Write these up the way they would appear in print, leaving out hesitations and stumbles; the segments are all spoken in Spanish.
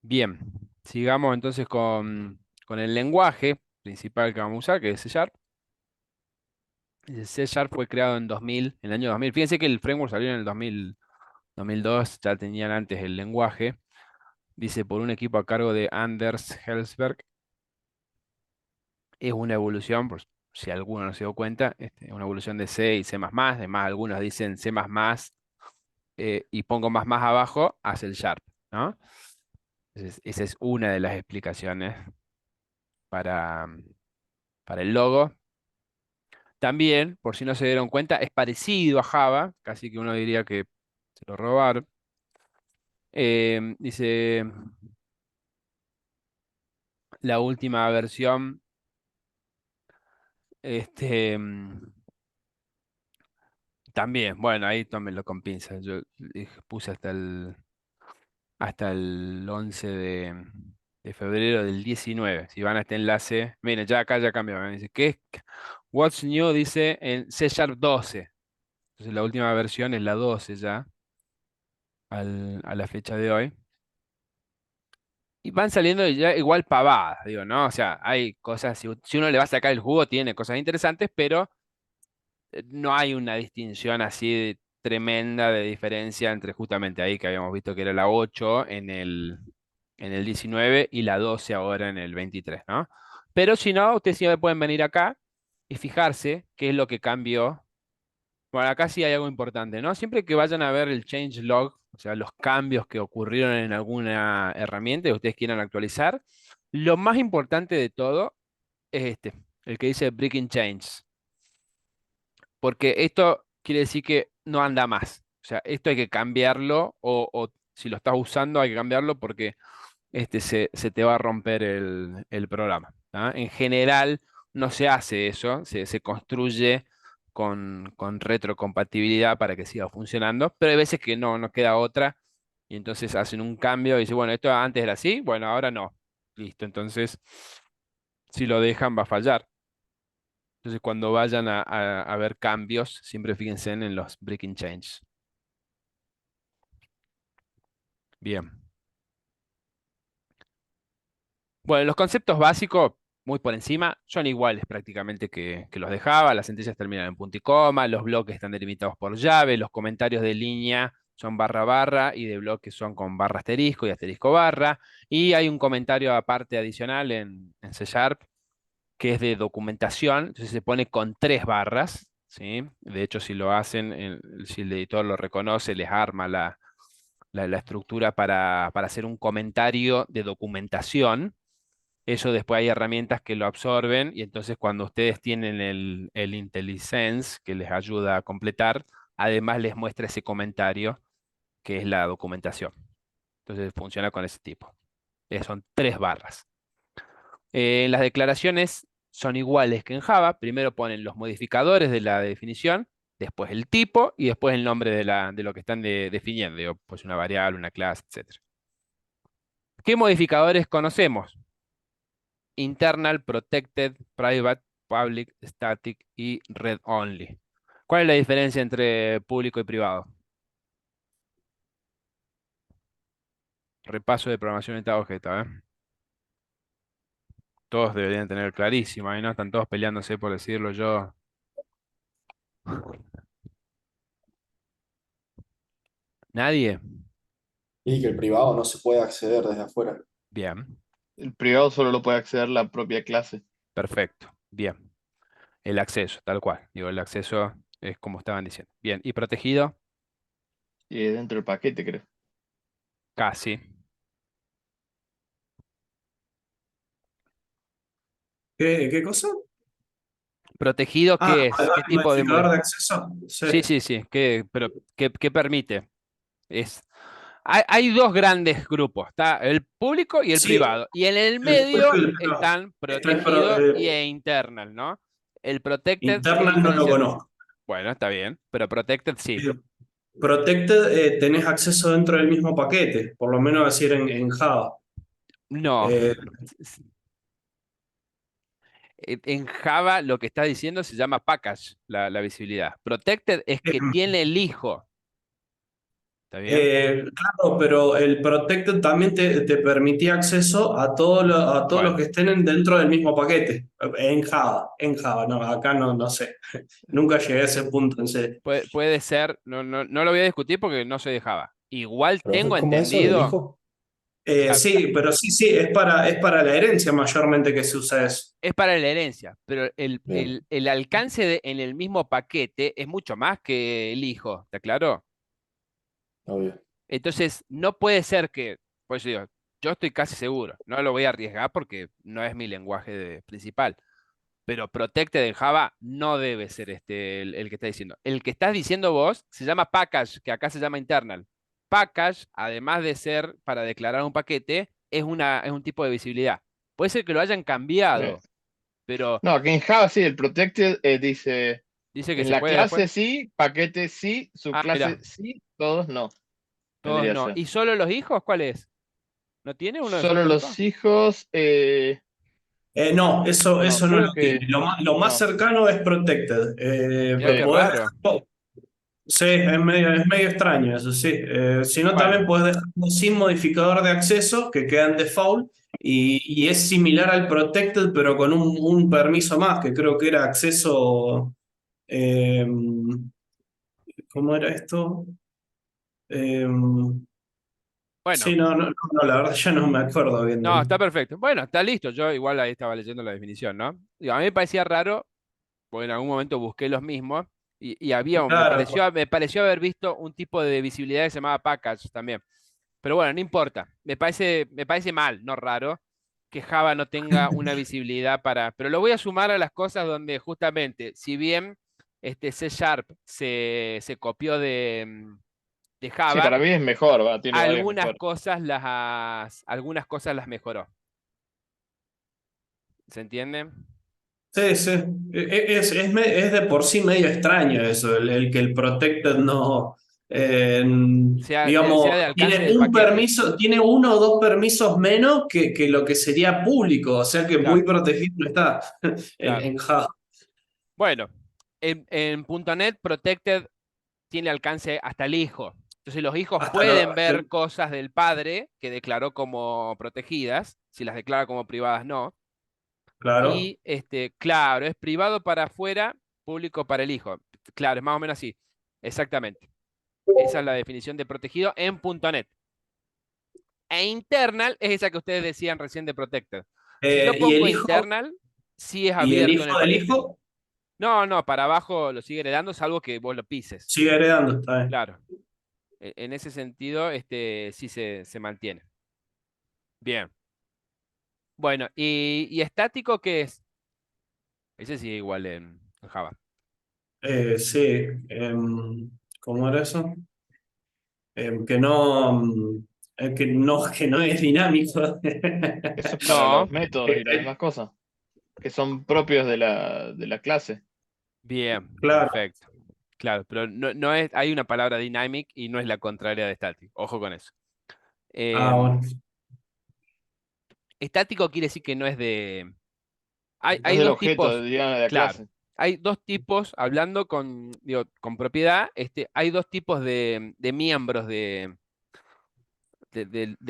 Bien, sigamos entonces con el lenguaje principal que vamos a usar, que es C Sharp. El C Sharp fue creado en 2000, en el año 2000. Fíjense que el framework salió en el 2000, 2002, ya tenían antes el lenguaje. Dice, por un equipo a cargo de Anders Hellsberg. Es una evolución, por si alguno no se dio cuenta, una evolución de C y C++. Además, algunos dicen C++, y pongo más abajo, hace el Sharp, ¿no? Entonces, esa es una de las explicaciones para, para el logo. También, por si no se dieron cuenta, es parecido a Java, casi que uno diría que se lo robaron. Dice, la última versión, este, también, bueno, ahí tómenlo con pinzas. Yo puse hasta el 11 de febrero del 19. Si van a este enlace, miren, ya acá ya cambió. Me dice, ¿qué es? What's new? Dice en C Sharp 12. Entonces la última versión es la 12 ya, a la fecha de hoy. Y van saliendo ya igual pavadas, digo, ¿no? O sea, hay cosas, si uno le va a sacar el jugo, tiene cosas interesantes, pero no hay una distinción así tremenda de diferencia entre justamente ahí que habíamos visto que era la 8 en el 19 y la 12 ahora en el 23, ¿no? Pero si no, ustedes siempre pueden venir acá y fijarse qué es lo que cambió. Bueno, acá sí hay algo importante, ¿no? Siempre que vayan a ver el change log, o sea, los cambios que ocurrieron en alguna herramienta que ustedes quieran actualizar, lo más importante de todo es el que dice breaking change, porque esto quiere decir que no anda más. O sea, esto hay que cambiarlo o si lo estás usando hay que cambiarlo porque se te va a romper el programa. ¿Ah? En general no se hace eso, se construye con retrocompatibilidad para que siga funcionando, pero hay veces que no queda otra y entonces hacen un cambio y dicen, bueno, esto antes era así, bueno, ahora no. Listo, entonces si lo dejan va a fallar. Entonces cuando vayan a ver cambios, siempre fíjense en los breaking change. Bien. Bueno, los conceptos básicos, muy por encima, son iguales prácticamente que los de Java. Las sentencias terminan en punto y coma, los bloques están delimitados por llave, los comentarios de línea son barra barra y de bloques son con barra asterisco y asterisco barra. Y hay un comentario aparte adicional en C Sharp que es de documentación, entonces se pone con tres barras, ¿sí? De hecho, si lo hacen, si el editor lo reconoce, les arma la estructura para hacer un comentario de documentación. Eso después hay herramientas que lo absorben y entonces cuando ustedes tienen el IntelliSense que les ayuda a completar, además les muestra ese comentario que es la documentación. Entonces funciona con ese tipo. Son tres barras. Las declaraciones son iguales que en Java. Primero ponen los modificadores de la definición, después el tipo y después el nombre de lo que están definiendo. Digo, pues una variable, una clase, etcétera. ¿Qué modificadores conocemos? Internal, Protected, Private, Public, Static y Read Only. ¿Cuál es la diferencia entre público y privado? Repaso de programación orientada a objeto, ¿eh? Todos deberían tener clarísimo, ahí no están todos peleándose por decirlo yo. ¿Nadie? Y que el privado no se puede acceder desde afuera. Bien, El privado solo lo puede acceder la propia clase, perfecto, bien. El acceso, tal cual. Digo, el acceso es como estaban diciendo. Bien, ¿y protegido? dentro del paquete, creo. Casi. ¿Qué cosa? ¿Protegido Ah, qué es? ¿Qué el tipo de modificador de acceso. Sí. Sí, sí, sí. Pero, ¿qué permite? Es hay dos grandes grupos, está el público y el Sí, privado. Y en el el público medio y el privado. están Está el protegido e internal, ¿no? El protected, ¿qué internal no lo diferencia? conozco. Bueno, está bien, pero protected sí. Eh, Protected, tenés acceso dentro del mismo paquete, por lo menos decir en Java. No. Eh, En Java lo que está diciendo se llama package, la visibilidad. Protected es que em, tiene el hijo, ¿Está bien? Claro, pero el protected también te permitía acceso a a todos los Bueno, que estén dentro del mismo paquete, en Java, no, acá no sé, nunca llegué a ese punto en serio. puede ser, no lo voy a discutir porque no soy de Java. Igual Profe, tengo ¿cómo es eso del entendido, hijo? claro, Sí, pero sí, es para la herencia mayormente que se usa eso. es para la herencia, pero Bien, el alcance en el mismo paquete es mucho más que el hijo, ¿está claro? obvio. Entonces, no puede ser que, pues digo, yo estoy casi seguro, no lo voy a arriesgar porque no es mi lenguaje principal, pero Protected en Java no debe ser el que está diciendo. El que estás diciendo vos se llama package, que acá se llama internal. Package, además de ser para declarar un paquete, es un tipo de visibilidad. Puede ser que lo hayan Sí. cambiado, pero No, aquí en Java sí, el protected dice dice que en se la puede después. clase sí, paquete sí, Ah, subclase mira, sí, todos no. todos Vendría a no. ser. ¿Y solo los hijos? ¿Cuál es? ¿No tiene uno de solo Solo los hijos? los hijos, No, no, eso no creo lo tiene. que Lo más no. cercano es protected. Mira qué Podés raro. dejarlo. Sí, es medio extraño eso, sí. Si no, Bueno, también puedes dejarlo sin modificador de acceso, que queda en default, y es similar al protected, pero con un permiso más, que creo que era acceso. eh, ¿Cómo era esto? Eh, sí, bueno. la verdad ya no me acuerdo bien No, del. está perfecto. Bueno, está listo. Yo igual ahí estaba leyendo la definición, ¿no? Digo, a mí me parecía raro, porque en algún momento busqué los mismos, y había, Claro, me pareció haber visto un tipo de visibilidad que se llamaba package también. Pero bueno, no importa. Me parece mal, no raro, que Java no tenga una visibilidad para. Pero lo voy a sumar a las cosas donde justamente, si bien C Sharp se copió de sí, Java, para mí es mejor, va, tiene varias mejores. algunas cosas las mejoró. ¿Se entiende? sí, sí. Es de por sí medio extraño eso, el que el protected no, digamos, Sea de alcance tiene del un paquete. permiso, tiene uno o dos permisos menos que lo que sería público, o sea que muy Claro, protegido no está claro. en Java. Bueno, en .NET Protected tiene alcance hasta el hijo. Entonces los hijos Hasta lo, pueden ver cosas del padre que declaró como protegidas, si las declara como privadas no. claro, Y claro, es privado para afuera, público para el hijo. Claro, es más o menos así. Exactamente. Esa es la definición de protegido en .NET. E internal es esa que ustedes decían recién de protected. Si yo y el pongo hijo, internal, sí es y el abierto en el hijo del paquete. hijo No, para abajo lo sigue heredando, salvo que vos lo pises. sigue heredando, está bien. Claro. En ese sentido, sí se mantiene. Bien. Bueno, y estático qué es? Ese sí es igual en Java. Sí, ¿cómo era eso? Que no, que no es dinámico. Eso es para No, los métodos y las Eh, demás cosas, que son propios de la clase. bien, Claro. perfecto. Claro, pero no es, hay una palabra dynamic y no es la contraria de static. Ojo con eso. Ah, Em, bueno. estático quiere decir que no es No es hay del dos objeto, tipos, dirían de la claro. clase. Hay dos tipos, hablando digo, con propiedad, hay dos tipos de miembros de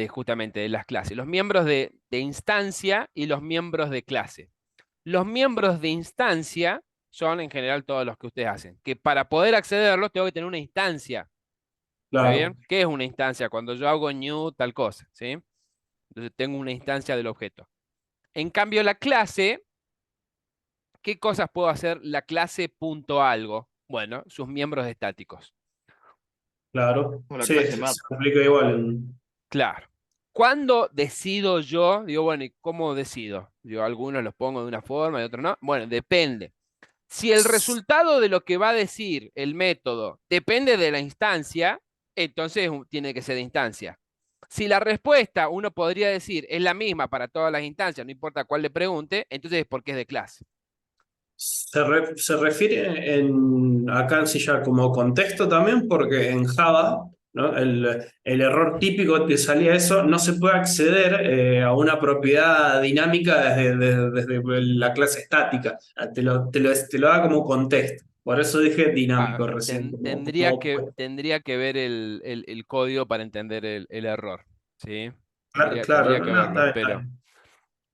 justamente de las clases. Los miembros de instancia y los miembros de clase. Los miembros de instancia son en general todos los que ustedes hacen, que para poder accederlos tengo que tener una instancia. ¿Está Claro, bien? ¿Qué es una instancia? Cuando yo hago new tal cosa, ¿sí? Entonces tengo una instancia del objeto. En cambio, la clase, ¿qué cosas puedo hacer la clase punto algo? Bueno, sus miembros estáticos. claro. Como la Sí, clase se map. aplica igual. Claro. ¿Cuándo decido yo? Digo, bueno, ¿y cómo decido? Yo algunos los pongo de una forma y otros no. Bueno, depende. Si el resultado de lo que va a decir el método depende de la instancia, entonces tiene que ser de instancia. Si la respuesta, uno podría decir, es la misma para todas las instancias, no importa cuál le pregunte, entonces es porque es de clase. Se refiere acá en sí ya como contexto también, porque en Java, ¿no? El error típico que te salía eso, no se puede acceder a una propiedad dinámica desde la clase estática. Te lo da como contexto. Por eso dije dinámico Ah, recién, tendría como que, opuesto. tendría que ver el código para entender el error, ¿sí? Claro, Tendría claro, que no, verlo, está pero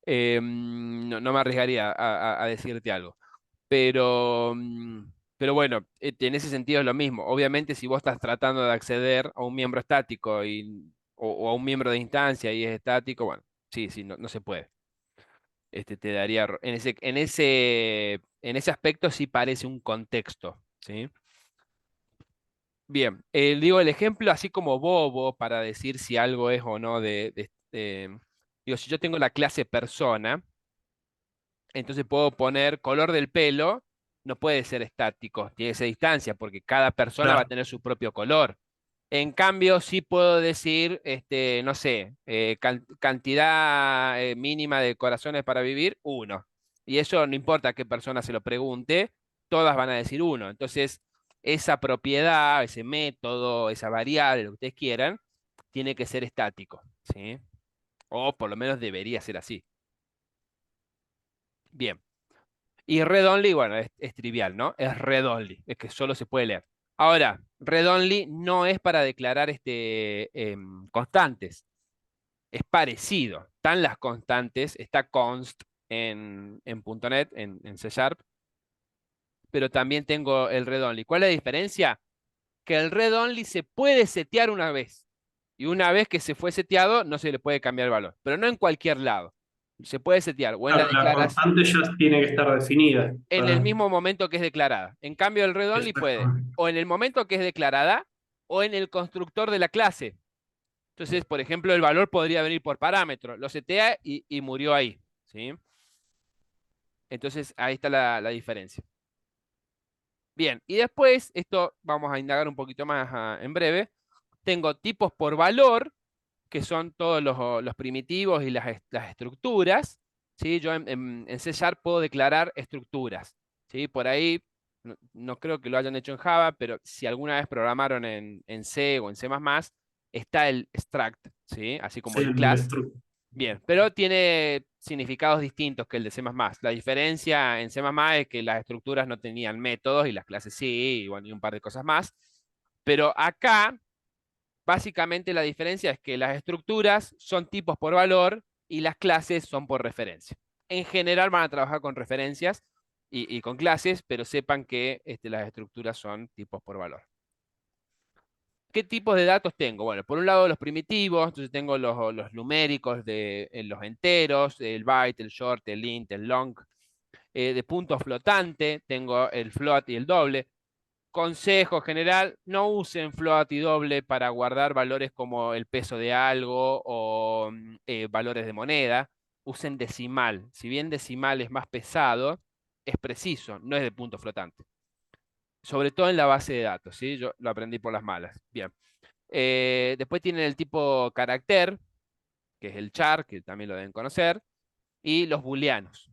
bien. no me arriesgaría a decirte algo. Pero, pero bueno, en ese sentido es lo mismo. Obviamente, si vos estás tratando de acceder a un miembro estático o a un miembro de instancia y es estático, bueno, sí, sí, no se puede. Te daría en ese aspecto sí parece un contexto, ¿sí? Bien, digo el ejemplo así como bobo para decir si algo es o no digo, si yo tengo la clase persona, entonces puedo poner color del pelo, no puede ser estático, tiene que ser distancia, porque cada persona va a Claro, tener su propio color. En cambio, sí puedo decir, no sé, cantidad mínima de corazones para vivir, uno. Y eso no importa a qué persona se lo pregunte, todas van a decir uno. Entonces, esa propiedad, ese método, esa variable, lo que ustedes quieran, tiene que ser estático, ¿sí? O por lo menos debería ser así. Bien. Y read only, bueno, es trivial, ¿no? Es read only, es que solo se puede leer. Ahora, read only no es para declarar constantes, es parecido. Están las constantes, está const en .NET, en C Sharp, pero también tengo el read only. ¿Cuál es la diferencia? Que el read only se puede setear una vez. Y una vez que se fue seteado, no se le puede cambiar el valor, pero no en cualquier lado. Se puede setear o en la claro, la declaración constante ya tiene que estar definida en el para... mismo momento que es declarada. En cambio, el read only puede Exactamente. o en el momento que es declarada o en el constructor de la clase. Entonces, por ejemplo, el valor podría venir por parámetro. Lo setea y murió ahí, ¿sí? Entonces, ahí está la diferencia. Bien, y después, esto vamos a indagar un poquito más en breve. Tengo tipos por valor, que son todos los primitivos y las estructuras. ¿Sí? Yo en C Sharp puedo declarar estructuras. ¿Sí? Por ahí, no creo que lo hayan hecho en Java, pero si alguna vez programaron en C o en C++, está el struct, ¿sí? Así como Sí, el el class. Bien, pero tiene significados distintos que el de C++. La diferencia en C++ es que las estructuras no tenían métodos y las clases sí, y, bueno, y un par de cosas más. Pero acá básicamente la diferencia es que las estructuras son tipos por valor y las clases son por referencia. En general van a trabajar con referencias y con clases, pero sepan que las estructuras son tipos por valor. ¿Qué tipos de datos tengo? Bueno, por un lado los primitivos, entonces tengo los numéricos de los enteros, el byte, el short, el int, el long. De punto flotante, tengo el float y el doble. Consejo general, no usen float y doble para guardar valores como el peso de algo o valores de moneda. Usen decimal. Si bien decimal es más pesado, es preciso, no es de punto flotante. Sobre todo en la base de datos, ¿sí? Yo lo aprendí por las malas. Bien. Después tienen el tipo carácter, que es el char, que también lo deben conocer, y los booleanos,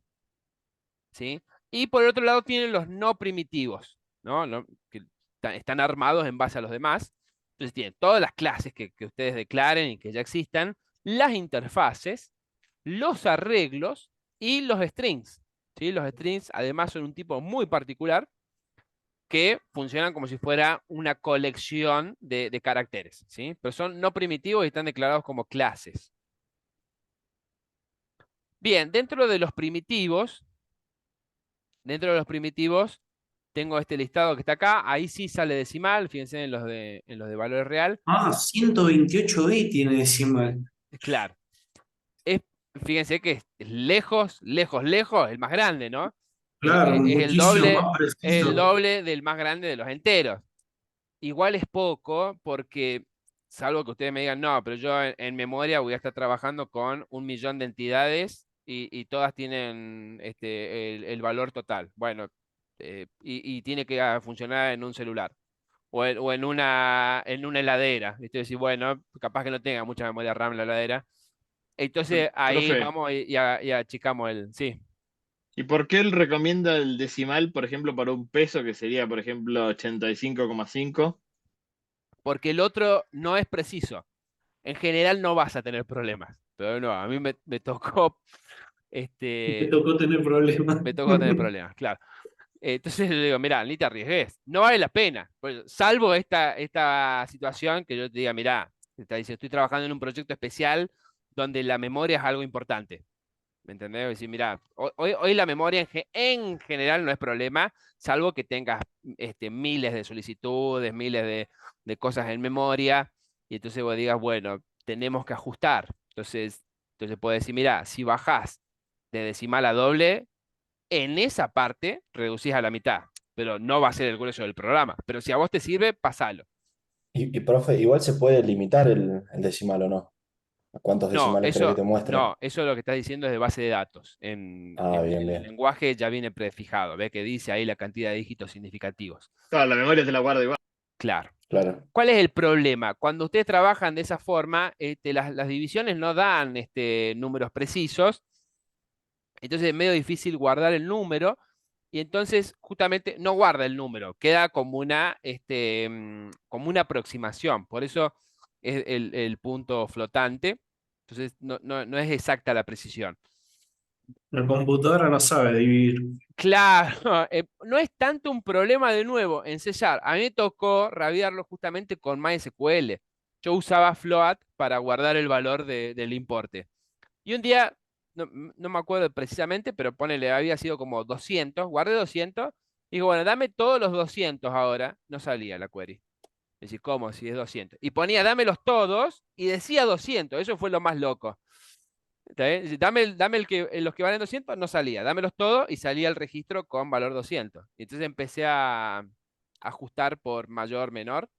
¿sí? Y por el otro lado tienen los no primitivos, ¿no? Que están armados en base a los demás. Entonces tienen todas las clases que ustedes declaren y que ya existan, las interfaces, los arreglos y los strings, ¿sí? Los strings además son un tipo muy particular que funcionan como si fuera una colección de caracteres, ¿sí? Pero son no primitivos y están declarados como clases. Bien, dentro de los primitivos tengo este listado que está acá, ahí sí sale decimal, fíjense en los de valor real. Ah, 128 tiene decimal. Claro, es, fíjense que es lejos, lejos, lejos, el más grande, ¿no? Es, Claro, es- es el muchísimo doble, más es el preciso. doble del más grande de los enteros. Igual es poco porque, salvo que ustedes me digan, no, pero yo en memoria voy a estar trabajando con 1 millón de entidades y todas tienen el valor total. Bueno, y tiene que funcionar en un celular o en una heladera. ¿Viste? Decir, bueno, capaz que no tenga mucha memoria RAM en la heladera. Entonces ahí Profe, vamos y achicamos el. Sí, ¿y por qué él recomienda el decimal, por ejemplo, para un peso que sería, por ejemplo, 85,5? porque el otro no es preciso. En general no vas a tener problemas. Pero no, a mí me tocó Me Este, tocó tener problemas. me tocó tener problemas, claro. Entonces le digo, mirá, ni te arriesgues, no vale la pena. Pues, salvo esta situación que yo te diga, mirá, te está diciendo, estoy trabajando en un proyecto especial donde la memoria es algo importante. ¿Me entendés? Decir, mira, hoy la memoria en general no es problema, salvo que tengas miles de solicitudes, miles de cosas en memoria, y entonces vos digas, bueno, tenemos que ajustar. Entonces puedes decir, mira, si bajás de decimal a doble, en esa parte reducís a la mitad, pero no va a ser el grueso del programa. Pero si a vos te sirve, pasalo. Profe, igual se puede limitar el decimal o no. ¿A cuántos No, decimales querés que te muestre? eso lo que está diciendo es de base de datos. Ah, bien, En el bien. lenguaje ya viene prefijado, ve que dice ahí la cantidad de dígitos significativos. Claro, la memoria te la guarda igual. Claro. Claro. ¿Cuál es el problema? Cuando ustedes trabajan de esa forma, las divisiones no dan números precisos, entonces es medio difícil guardar el número, y entonces justamente no guarda el número, queda como una aproximación. Por eso es el punto flotante. Entonces no es exacta la precisión. La computadora no sabe dividir. Claro, no es tanto un problema de nuevo en C Sharp. A mí me tocó rabiarlo justamente con MySQL. Yo usaba float para guardar el valor del importe. Y un día, no me acuerdo precisamente, pero ponele, había sido como 200, guardé 200, y digo, bueno, dame todos los 200 ahora. No salía la query. Es decir, ¿cómo? Si es 200. Y ponía, dámelos todos, y decía 200. Eso fue lo más loco. ¿Está bien? Dice, dame los que valen 200, no salía. Dámelos todos y salía el registro con valor 200. Y entonces empecé a ajustar por mayor, menor.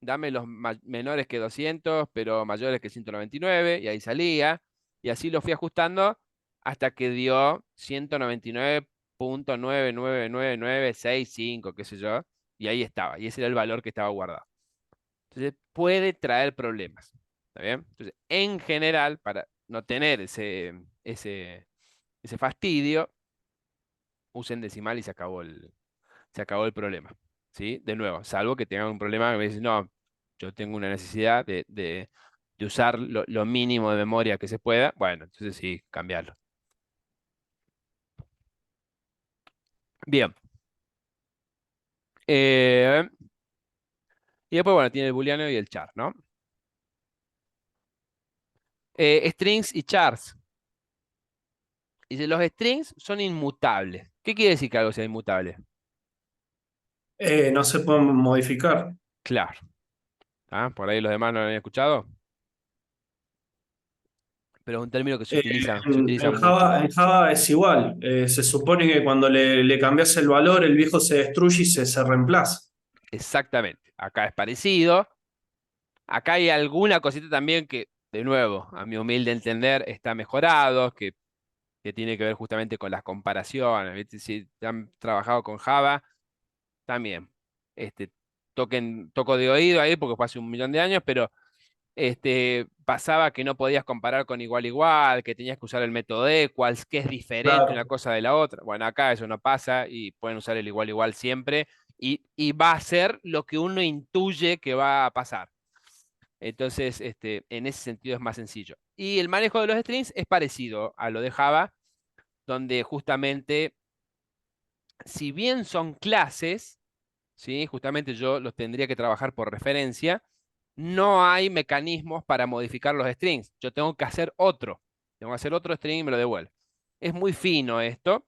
Dame los menores que 200, pero mayores que 199, y ahí salía. Y así lo fui ajustando hasta que dio 199.99965, qué sé yo. Y ahí estaba. Y ese era el valor que estaba guardado. Entonces puede traer problemas. ¿Está bien? Entonces, en general, para no tener ese fastidio, usen decimal y se acabó el problema. ¿Sí? De nuevo, salvo que tengan un problema que me dicen, no, yo tengo una necesidad de usar lo mínimo de memoria que se pueda. Bueno, entonces sí, cambiarlo. Bien. Eh, y después, bueno, tiene el booleano y el char, ¿no? Strings y chars. Dice, los strings son inmutables. ¿Qué quiere decir que algo sea inmutable? No se pueden modificar. Claro. ¿Ah? Por ahí los demás no lo han escuchado, pero es un término que Eh, se utiliza mucho. En Java es igual. Se supone que cuando le cambias el valor, el viejo se destruye y se reemplaza. Exactamente. Acá es parecido. Acá hay alguna cosita también que, de nuevo, a mi humilde entender, está mejorado, que tiene que ver justamente con las comparaciones. ¿Viste? Si han trabajado con Java, también. Este, toco de oído ahí porque fue hace 1.000.000 de años, pero pasaba que no podías comparar con igual igual, que tenías que usar el método equals, que es diferente una Claro. cosa de la otra. Bueno, acá eso no pasa y pueden usar el igual igual siempre, y va a ser lo que uno intuye que va a pasar. Entonces, en ese sentido es más sencillo. Y el manejo de los strings es parecido a lo de Java, donde justamente, si bien son clases, ¿sí? Justamente yo los tendría que trabajar por referencia. No hay mecanismos para modificar los strings. Yo tengo que hacer otro. Tengo que hacer otro string y me lo devuelve. Es muy fino esto,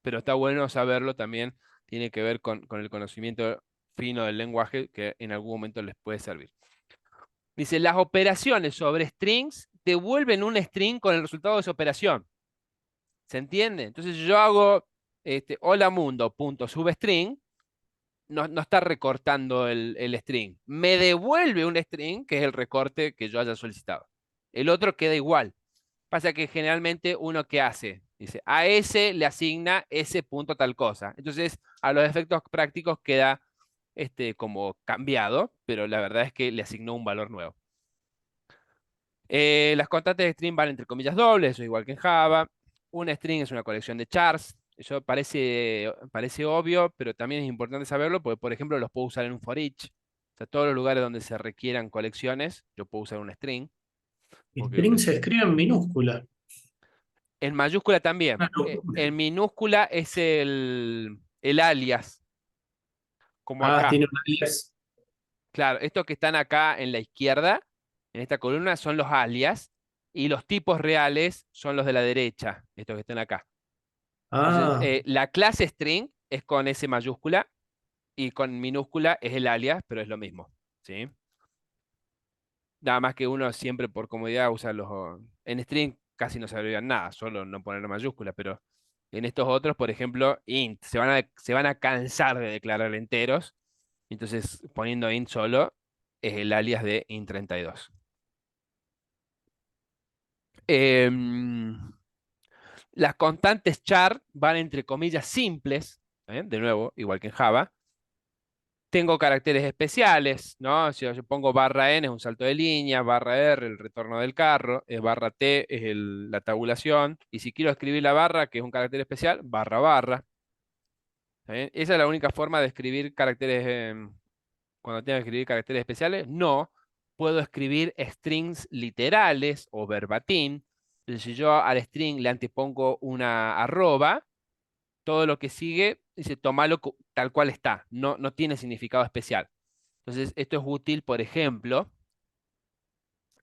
pero está bueno saberlo también. Tiene que ver con el conocimiento fino del lenguaje que en algún momento les puede servir. Dice, las operaciones sobre strings devuelven un string con el resultado de esa operación. ¿Se entiende? Entonces yo hago hola mundo punto substring, no está recortando el string. Me devuelve un string, que es el recorte que yo haya solicitado. El otro queda igual. Pasa que generalmente uno ¿qué hace? Dice, a ese le asigna ese punto tal cosa. Entonces, a los efectos prácticos queda como cambiado, pero la verdad es que le asignó un valor nuevo. Las constantes de string van entre comillas dobles, eso es igual que en Java. Un string es una colección de chars. Eso parece obvio, pero también es importante saberlo porque, por ejemplo, los puedo usar en un for each. O sea, todos los lugares donde se requieran colecciones, yo puedo usar un string. Porque String se escribe en minúscula. en mayúscula también. Una locura. En minúscula es el alias, como Ah, acá. tiene una 10. Claro, estos que están acá en la izquierda, en esta columna, son los alias, y los tipos reales son los de la derecha, estos que están acá. Entonces, Ah, la clase string es con S mayúscula y con minúscula es el alias, pero es lo mismo, ¿sí? Nada más que uno siempre por comodidad usa los... En string casi no se agregan nada, solo no poner mayúscula, pero en estos otros, por ejemplo, int, se van a cansar de declarar enteros, entonces poniendo int solo es el alias de int32. Em, las constantes char van entre comillas simples, ¿eh? De nuevo, igual que en Java. Tengo caracteres especiales, ¿no? Si yo pongo barra n es un salto de línea, barra r el retorno del carro, barra t es la tabulación, y si quiero escribir la barra, que es un carácter especial, barra barra. ¿Está bien? Esa es la única forma de escribir caracteres, cuando tengo que escribir caracteres especiales. No, puedo escribir strings literales o verbatim. Entonces, si yo al string le antepongo una arroba, todo lo que sigue dice tomalo tal cual está, no tiene significado especial. Entonces, esto es útil, por ejemplo,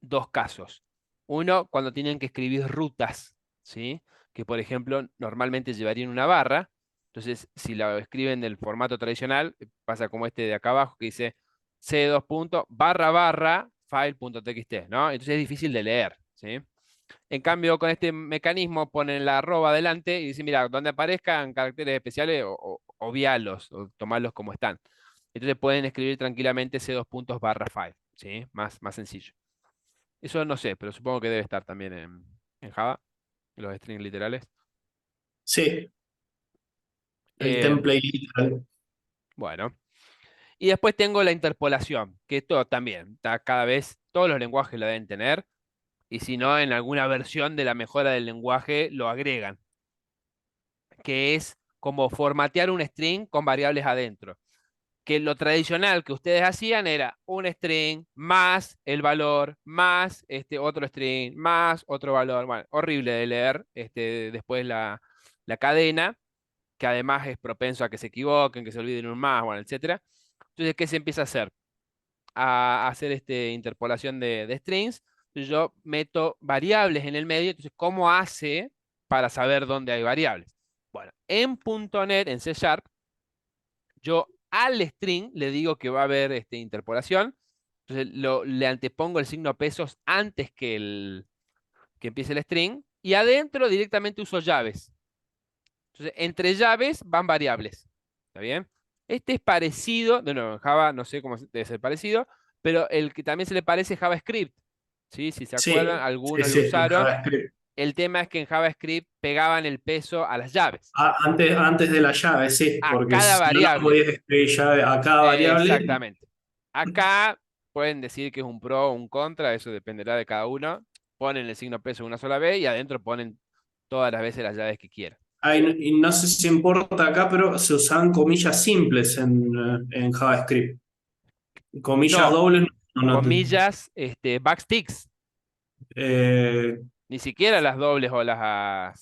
dos casos. Uno, cuando tienen que escribir rutas, ¿sí? Que, por ejemplo, normalmente llevarían una barra. Entonces, si la escriben del formato tradicional, pasa como este de acá abajo, que dice c2 barra barra file.txt, ¿no? Entonces es difícil de leer, ¿sí? En cambio, con este mecanismo ponen la arroba adelante y dicen, mira, donde aparezcan caracteres especiales, obvialos o tomarlos como están. Entonces pueden escribir tranquilamente c2 barra file, ¿sí? Más sencillo. Eso no sé, pero supongo que debe estar también en Java, en los strings literales. sí, el Eh, template literal. bueno. Y después tengo la interpolación, que esto también, cada vez todos los lenguajes lo deben tener, y si no, en alguna versión de la mejora del lenguaje lo agregan, que es como formatear un string con variables adentro. Que lo tradicional que ustedes hacían era un string más el valor, más este otro string, más otro valor. Bueno, horrible de leer después la cadena, que además es propenso a que se equivoquen, que se olviden un más, bueno, etcétera. Entonces, ¿qué se empieza a hacer? A hacer interpolación de strings. Entonces, yo meto variables en el medio. Entonces, ¿cómo hace para saber dónde hay variables? Bueno, en .NET, en C Sharp, yo al string le digo que va a haber interpolación. Entonces le antepongo el signo pesos antes que empiece el string. Y adentro directamente uso llaves. Entonces, entre llaves van variables. ¿Está bien? Este es parecido, de nuevo, en Java no sé cómo debe ser parecido, pero el que también se le parece es JavaScript. ¿Sí? Si se acuerdan, Sí, sí, algunos lo sí, en usaron. JavaScript. El tema es que en JavaScript pegaban el peso a las llaves, Antes de la llave, sí, a porque cada si no, no variable. podías escribir llave a cada variable. Exactamente. Acá pueden decir que es un pro o un contra, eso dependerá de cada uno. Ponen el signo peso una sola vez y adentro ponen todas las veces las llaves que quieran. Y no sé si importa acá, pero se usan comillas simples en JavaScript. Comillas No, dobles, no, comillas, backsticks, eh, ni siquiera las dobles o Sí, la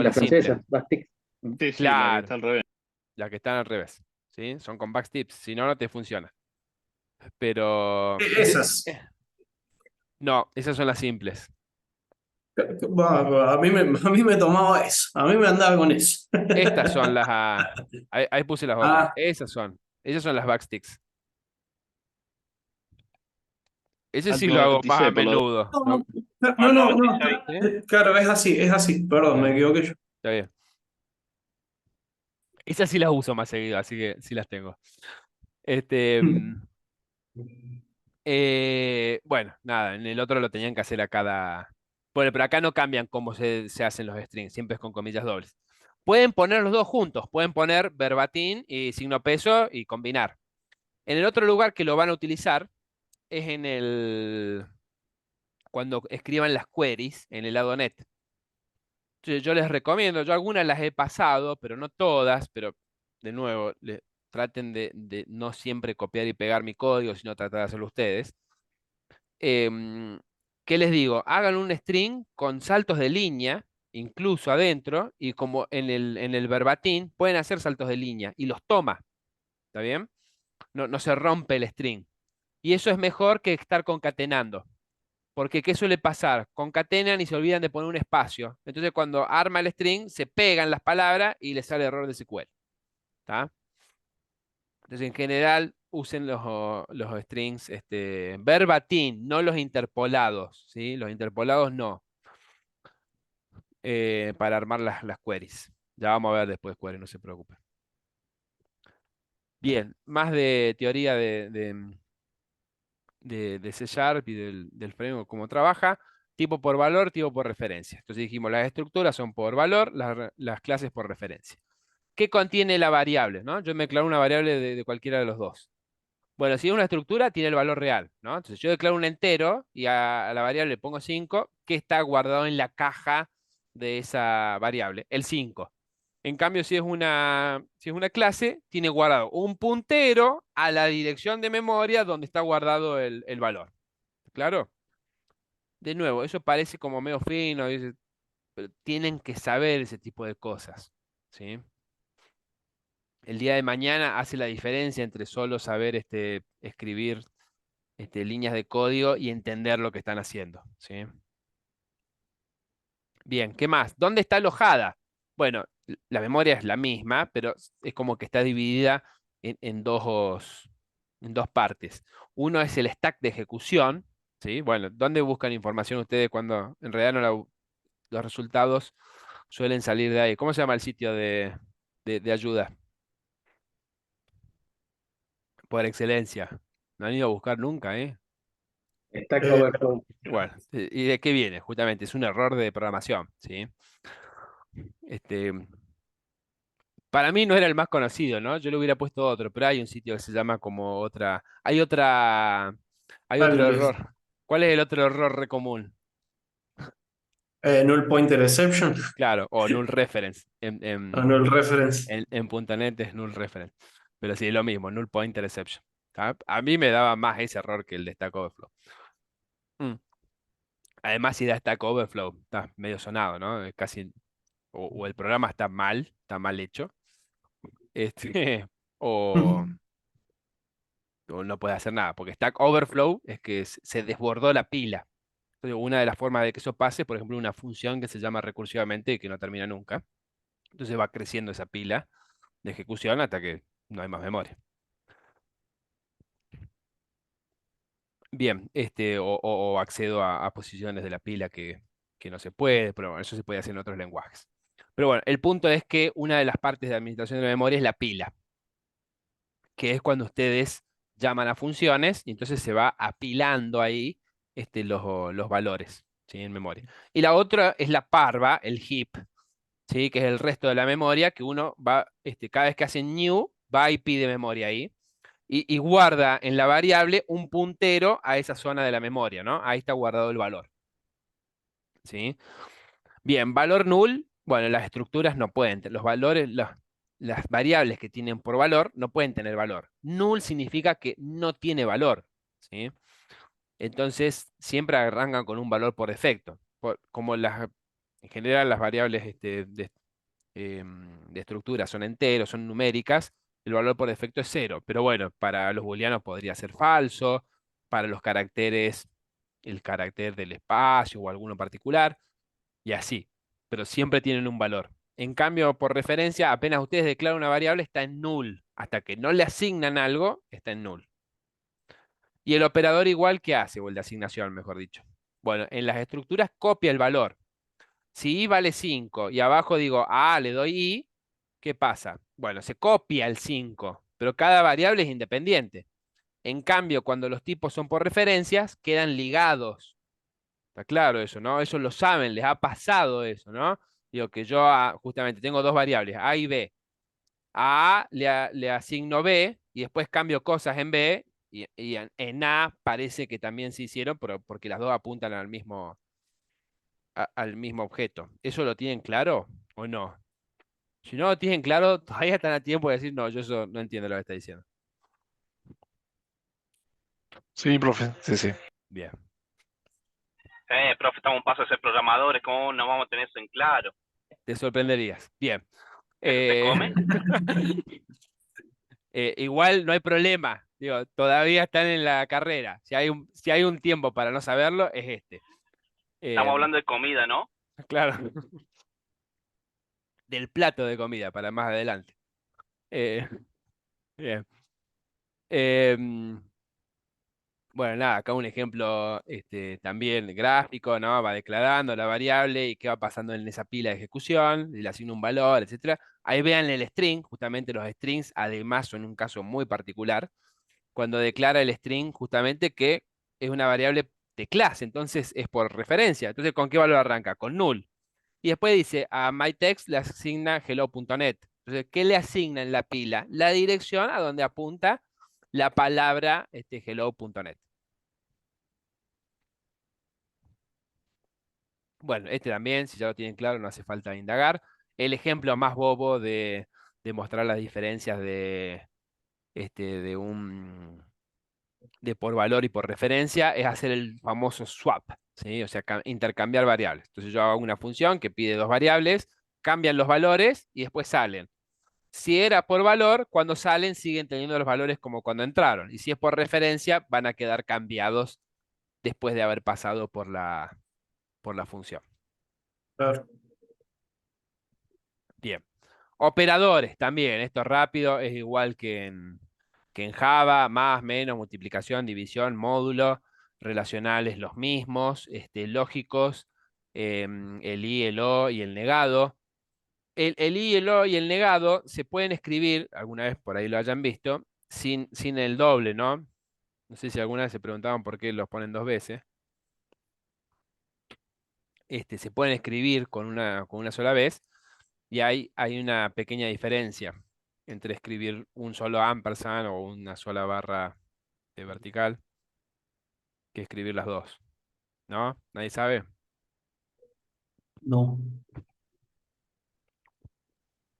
las simples. francesa, Bastix. Sí, sí, la que Claro, está al revés. las que están al revés. ¿Sí? Son con backsticks, si no, no te funciona. Pero esas. no, esas son las simples. A mí me tomaba eso, a mí me andaba con eso. Estas son las... ahí puse las otras. Ah, Esas son las backsticks. Ese sí lo hago más a Automaticé por la duda. menudo, no, ¿no? no, no, no, ¿Sí? claro, es así, perdón, Está me bien, equivoqué yo. está bien. Esas sí las uso más seguido, así que sí las tengo. Este, mm, bueno, nada, en el otro lo tenían que hacer a cada... Bueno, pero acá no cambian cómo se hacen los strings, siempre es con comillas dobles. Pueden poner los dos juntos, pueden poner verbatim y signo peso y combinar. En el otro lugar que lo van a utilizar es cuando escriban las queries en el lado net. Entonces, yo les recomiendo, yo algunas las he pasado, pero no todas, pero de nuevo, traten de no siempre copiar y pegar mi código, sino tratar de hacerlo ustedes. Em, ¿Qué les digo? Hagan un string con saltos de línea, incluso adentro, y como en el verbatim, pueden hacer saltos de línea y los toma, ¿está bien? No se rompe el string. Y eso es mejor que estar concatenando. Porque ¿qué suele pasar? Concatenan y se olvidan de poner un espacio. Entonces cuando arma el string, se pegan las palabras y le sale error de SQL. ¿Está? Entonces en general usen los strings verbatim, no los interpolados. ¿Sí? Los interpolados no. Para armar las queries. Ya vamos a ver después queries, no se preocupen. Bien, más de teoría de C Sharp y del framework, cómo trabaja. Tipo por valor, tipo por referencia. Entonces dijimos, las estructuras son por valor, las clases por referencia. ¿Qué contiene la variable? ¿No? Yo me declaro una variable de cualquiera de los dos. Bueno, si es una estructura, tiene el valor real, ¿no? Entonces yo declaro un entero y a la variable le pongo 5, que está guardado en la caja de esa variable, el 5. En cambio, si es una clase, tiene guardado un puntero a la dirección de memoria donde está guardado el valor. ¿Claro? De nuevo, eso parece como medio fino, pero tienen que saber ese tipo de cosas, ¿sí? El día de mañana hace la diferencia entre solo saber escribir líneas de código y entender lo que están haciendo, ¿sí? Bien, ¿qué más? ¿Dónde está alojada? Bueno, la memoria es la misma, pero es como que está dividida en dos partes. Uno es el stack de ejecución, ¿sí? Bueno, ¿dónde buscan información ustedes cuando en realidad los resultados suelen salir de ahí? ¿Cómo se llama el sitio de ayuda? Por excelencia. No han ido a buscar nunca, ¿eh? Stack Eh, Overflow. Bueno, ¿y de qué viene? Justamente, es un error de programación, ¿sí? Este, para mí no era el más conocido, ¿no? Yo le hubiera puesto otro, pero hay un sitio que se llama como otra. Hay otro al- error. ¿Cuál es el otro error re común? Null Pointer Exception Claro, o null reference. o Null Reference. En punto .NET es null reference. Pero sí, es lo mismo, null pointer exception. ¿Tá? A mí me daba más ese error que el de Stack Overflow. Mm. Además, si da Stack Overflow, está medio sonado, ¿no? Casi, o el programa está mal hecho, o, o no puede hacer nada, porque Stack Overflow es que se desbordó la pila. Entonces, una de las formas de que eso pase, por ejemplo, una función que se llama recursivamente y que no termina nunca. Entonces va creciendo esa pila de ejecución hasta que no hay más memoria. Bien, o accedo a posiciones de la pila que no se puede, pero bueno, eso se puede hacer en otros lenguajes. Pero bueno, el punto es que una de las partes de administración de la memoria es la pila, que es cuando ustedes llaman a funciones y entonces se va apilando ahí los valores, ¿sí? En memoria. Y la otra es la parva, el heap, ¿sí? Que es el resto de la memoria que uno va, cada vez que hace new, va y pide memoria ahí. Y guarda en la variable un puntero a esa zona de la memoria, ¿no? Ahí está guardado el valor, ¿sí? Bien, valor null, bueno, las estructuras no pueden, los valores, las variables que tienen por valor no pueden tener valor. Null significa que no tiene valor, ¿sí? Entonces, siempre arrancan con un valor por defecto. Como en general las variables de estructura son enteros, son numéricas, el valor por defecto es cero. Pero bueno, para los booleanos podría ser falso, para los caracteres, el carácter del espacio o alguno particular, y así. Pero siempre tienen un valor. En cambio, por referencia, apenas ustedes declaran una variable, está en null. Hasta que no le asignan algo, está en null. Y el operador igual que hace, o el de asignación, mejor dicho. Bueno, en las estructuras copia el valor. Si i vale 5 y abajo digo, le doy i, ¿qué pasa? Bueno, se copia el 5, pero cada variable es independiente. En cambio, cuando los tipos son por referencias, quedan ligados. Está claro eso, ¿no? Eso lo saben, les ha pasado eso, ¿no? Digo que yo justamente tengo dos variables, A y B. A le asigno B y después cambio cosas en B y en A parece que también se hicieron, pero porque las dos apuntan al mismo objeto. ¿Eso lo tienen claro o no? Si no lo tienen claro, todavía están a tiempo de decir, no, yo eso no entiendo lo que está diciendo. Sí, profe, sí, sí. Bien. Profe, estamos a un paso de ser programadores, ¿cómo no vamos a tener eso en claro? Te sorprenderías. Bien. ¿Eso se Eh, come? igual no hay problema. Digo, todavía están en la carrera. Si hay un tiempo para no saberlo, es este. Estamos Em, hablando de comida, ¿no? claro, del plato de comida para más adelante. Eh, bien. Em, bueno, nada, acá un ejemplo también gráfico, ¿no? Va declarando la variable y qué va pasando en esa pila de ejecución, y le asigna un valor, etcétera. Ahí vean el string, justamente los strings, además son un caso muy particular, cuando declara el string justamente que es una variable de clase, entonces es por referencia. Entonces, ¿con qué valor arranca? Con null. Y después dice, a myText le asigna hello.net. Entonces, ¿qué le asigna en la pila? La dirección a donde apunta la palabra hello.net. Bueno, este también, si ya lo tienen claro, no hace falta indagar. El ejemplo más bobo de mostrar las diferencias de un de por valor y por referencia es hacer el famoso swap, ¿sí? O sea, intercambiar variables. Entonces yo hago una función que pide dos variables, cambian los valores y después salen. Si era por valor, cuando salen siguen teniendo los valores como cuando entraron. Y si es por referencia, van a quedar cambiados después de haber pasado por la función. Claro. Bien. Operadores también, esto rápido, es igual que en Java, más, menos, multiplicación, división, módulo, relacionales los mismos, lógicos, el i, el o y el negado. El i, el o y el negado se pueden escribir, alguna vez por ahí lo hayan visto, sin el doble, ¿no? No sé si alguna vez se preguntaban por qué los ponen dos veces. Se pueden escribir con una sola vez. Y hay una pequeña diferencia entre escribir un solo ampersand o una sola barra de vertical que escribir las dos. ¿No? ¿Nadie sabe? No.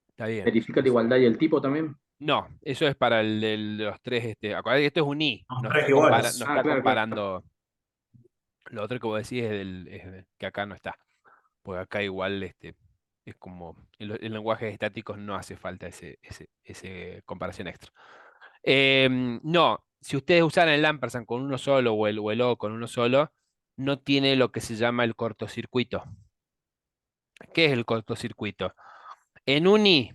Está bien. Verifica la igualdad y el tipo también. No, eso es para de los tres. Acordate que esto es un i, Los no tres está, no iguales. Ah, está claro, claro. comparando. Lo otro que vos decís que acá no está. Porque acá igual es como en lenguajes estáticos no hace falta ese comparación extra. No, si ustedes usan el ampersand con uno solo o el o con uno solo, no tiene lo que se llama el cortocircuito. ¿Qué es el cortocircuito? En un i,